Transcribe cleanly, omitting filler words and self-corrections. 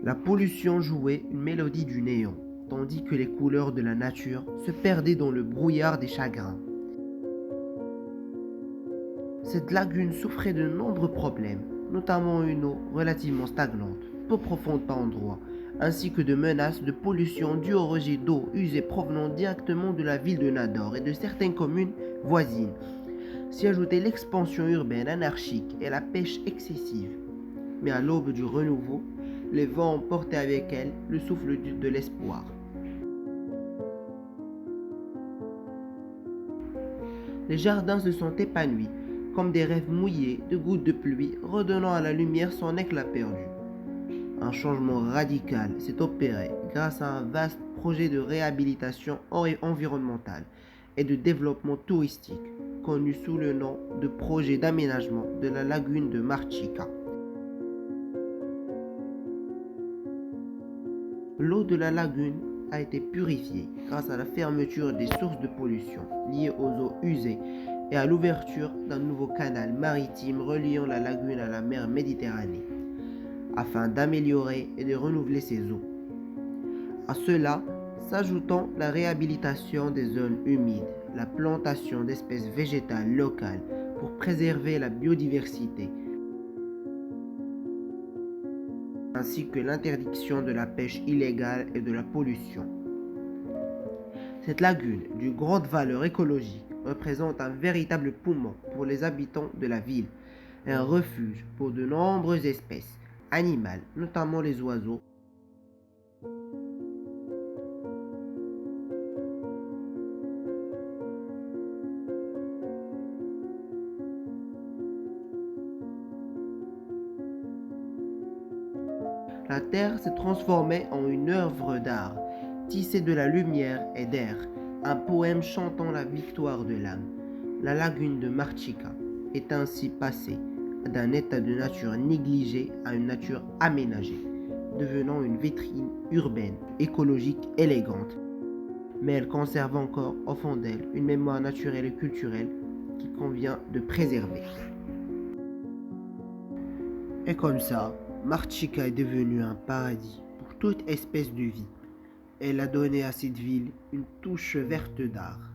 La pollution jouait une mélodie du néon, tandis que les couleurs de la nature se perdaient dans le brouillard des chagrins. Cette lagune souffrait de nombreux problèmes, notamment une eau relativement stagnante, peu profonde par endroits, ainsi que de menaces de pollution dues aux rejets d'eau usés provenant directement de la ville de Nador et de certaines communes voisines. S'y ajoutait l'expansion urbaine anarchique et la pêche excessive. Mais à l'aube du renouveau, les vents emportaient avec elles le souffle de l'espoir. Les jardins se sont épanouis, comme des rêves mouillés de gouttes de pluie, redonnant à la lumière son éclat perdu. Un changement radical s'est opéré grâce à un vaste projet de réhabilitation environnementale et de développement touristique, connu sous le nom de projet d'aménagement de la lagune de Marchica. L'eau de la lagune a été purifiée grâce à la fermeture des sources de pollution liées aux eaux usées et à l'ouverture d'un nouveau canal maritime reliant la lagune à la mer Méditerranée, afin d'améliorer et de renouveler ses eaux. À cela s'ajoutant la réhabilitation des zones humides, la plantation d'espèces végétales locales pour préserver la biodiversité, ainsi que l'interdiction de la pêche illégale et de la pollution. Cette lagune, d'une grande valeur écologique, représente un véritable poumon pour les habitants de la ville et un refuge pour de nombreuses espèces animales, notamment les oiseaux. La terre s'est transformée en une œuvre d'art, tissée de la lumière et d'air, un poème chantant la victoire de l'âme. La lagune de Marchica est ainsi passée d'un état de nature négligé à une nature aménagée, devenant une vitrine urbaine, écologique élégante. Mais elle conserve encore au fond d'elle une mémoire naturelle et culturelle qu'il convient de préserver. Et comme ça, Marchica est devenue un paradis pour toute espèce de vie. Elle a donné à cette ville une touche verte d'art.